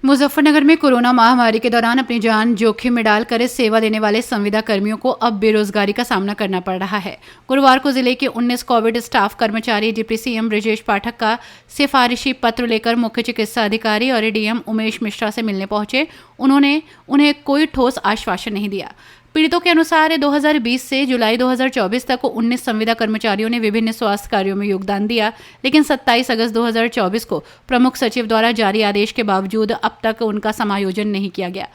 मुजफ्फरनगर में कोरोना महामारी के दौरान अपनी जान जोखिम में डालकर इस सेवा देने वाले संविदा कर्मियों को अब बेरोजगारी का सामना करना पड़ रहा है। गुरुवार को जिले के 19 कोविड स्टाफ कर्मचारी डिप्टी सीएम ब्रजेश पाठक का सिफारिशी पत्र लेकर मुख्य चिकित्सा अधिकारी और एडीएम उमेश मिश्रा से मिलने पहुंचे। उन्होंने उन्हें कोई ठोस आश्वासन नहीं दिया। पीड़ितों के अनुसार 2020 से जुलाई 2024 तक 19 संविदा कर्मचारियों ने विभिन्न स्वास्थ्य कार्यों में योगदान दिया, लेकिन 27 अगस्त 2024 को प्रमुख सचिव द्वारा जारी आदेश के बावजूद अब तक उनका समायोजन नहीं किया गया।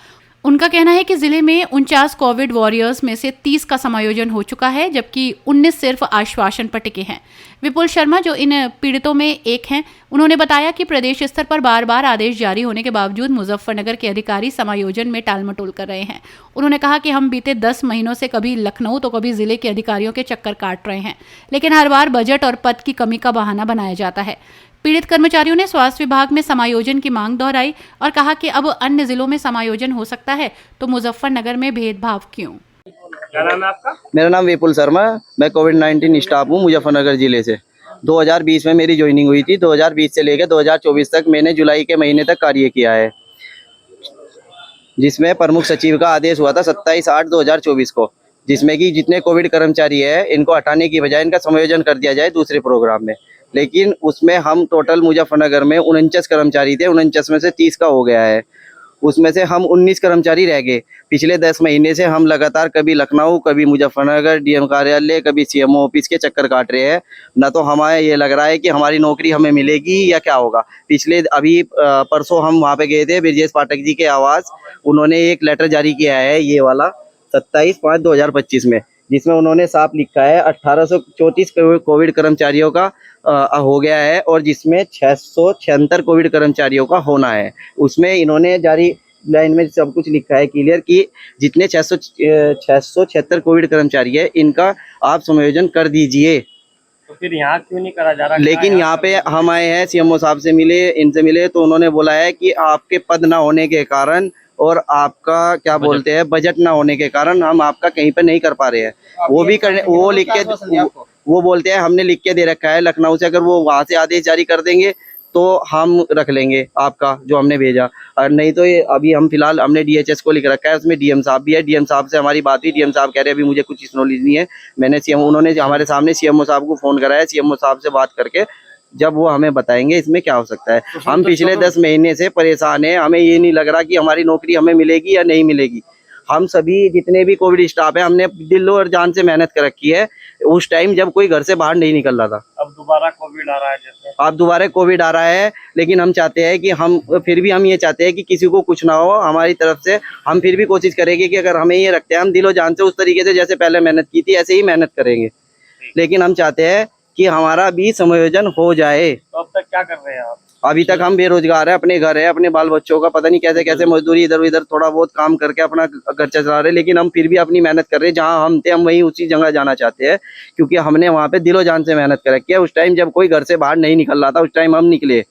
उनका कहना है कि जिले में 49 कोविड वॉरियर्स में से 30 का समायोजन हो चुका है, जबकि 19 सिर्फ आश्वासन पर टिके हैं। विपुल शर्मा, जो इन पीड़ितों में एक हैं, उन्होंने बताया कि प्रदेश स्तर पर बार बार आदेश जारी होने के बावजूद मुजफ्फरनगर के अधिकारी समायोजन में टालमटोल कर रहे हैं। उन्होंने कहा कि हम बीते 10 महीनों से कभी लखनऊ तो कभी जिले के अधिकारियों के चक्कर काट रहे हैं, लेकिन हर बार बजट और पद की कमी का बहाना बनाया जाता है। पीड़ित कर्मचारियों ने स्वास्थ्य विभाग में समायोजन की मांग दोहराई और कहा कि अब अन्य जिलों में समायोजन हो सकता है तो मुजफ्फरनगर में भेदभाव क्यों। क्या नाम है आपका? मेरा नाम विपुल शर्मा, मैं कोविड-19 स्टाफ हूँ मुजफ्फरनगर जिले से। 2020 में मेरी ज्वाइनिंग हुई थी। 2020 से लेकर 2024 तक मैंने जुलाई के महीने तक कार्य किया है, जिसमें प्रमुख सचिव का आदेश हुआ था 27/8/2024 को, जिसमें कि जितने कोविड कर्मचारी है इनको हटाने की बजाय इनका समायोजन कर दिया जाए दूसरे प्रोग्राम में। लेकिन उसमें हम टोटल मुजफ्फरनगर में 49 कर्मचारी थे, 49 में से 30 का हो गया है। उसमें से हम 19 कर्मचारी रह गए। पिछले 10 महीने से हम लगातार कभी लखनऊ, कभी मुजफ्फरनगर डीएम कार्यालय, कभी सीएमओ ऑफिस के चक्कर काट रहे हैं। न तो हमें ये लग रहा है कि हमारी नौकरी हमें मिलेगी या क्या होगा। पिछले अभी परसों हम वहाँ पे गए थे ब्रजेश पाठक जी के आवास। उन्होंने एक लेटर जारी किया है, ये वाला 27/5/2025 में, जिसमें उन्होंने साफ लिखा है 1834 कोविड कर्मचारियों का हो गया है और जिसमें 676 कोविड कर्मचारियों का होना है। उसमें इन्होंने जारी लाइन में सब कुछ लिखा है क्लियर कि जितने 676 कोविड कर्मचारी है इनका आप समायोजन कर दीजिए। तो फिर यहाँ क्यों नहीं करा जा रहा? लेकिन यहाँ पे हम आए हैं, सीएमओ साहब से मिले, इनसे मिले तो उन्होंने बोला है कि आपके पद ना होने के कारण और आपका क्या बोलते हैं बजट ना होने के कारण हम आपका कहीं पे नहीं कर पा रहे हैं। वो भी करने, वो लिख के वो बोलते हैं हमने लिख के दे रखा है लखनऊ से, अगर वो वहाँ से आदेश जारी कर देंगे तो हम रख लेंगे आपका जो हमने भेजा, और नहीं तो ये अभी हम फिलहाल हमने डीएचएस को लिख रखा है, उसमें डीएम साहब भी है। डीएम साहब से हमारी बात हुई, डीएम साहब कह रहे हैं अभी मुझे कुछ इस नॉलेज नहीं है। मैंने सीएमओ, उन्होंने हमारे सामने सीएमओ साहब को फोन कराया, सीएमओ साहब से बात करके जब वो हमें बताएंगे इसमें क्या हो सकता है। हम पिछले 10 महीने से परेशान हैं, हमें ये नहीं लग रहा कि हमारी नौकरी हमें मिलेगी या नहीं मिलेगी। हम सभी जितने भी कोविड स्टाफ है हमने दिल और जान से मेहनत कर रखी है उस टाइम जब कोई घर से बाहर नहीं निकल रहा था। अब दोबारा कोविड आ रहा है, जैसे अब दोबारा कोविड आ रहा है, लेकिन हम चाहते हैं कि हम फिर भी हम ये चाहते हैं कि किसी को कुछ ना हो हमारी तरफ से। हम फिर भी कोशिश करेंगे कि अगर हमें ये रखते हैं हम दिलो जान से उस तरीके से जैसे पहले मेहनत की थी ऐसे ही मेहनत करेंगे। लेकिन हम चाहते हैं कि हमारा भी समायोजन हो जाए। तो अब तक क्या कर रहे हैं आप? अभी तक हम बेरोजगार है, अपने घर है, अपने बाल बच्चों का पता नहीं कैसे कैसे मजदूरी इधर उधर थोड़ा बहुत काम करके अपना खर्चा चला रहे हैं। लेकिन हम फिर भी अपनी मेहनत कर रहे हैं, जहां हम थे हम वहीं उसी जगह जाना चाहते हैं, क्योंकि हमने वहां पे दिलो जान से मेहनत कर रखी है। उस टाइम जब कोई घर से बाहर नहीं निकल रहा था उस टाइम हम निकले।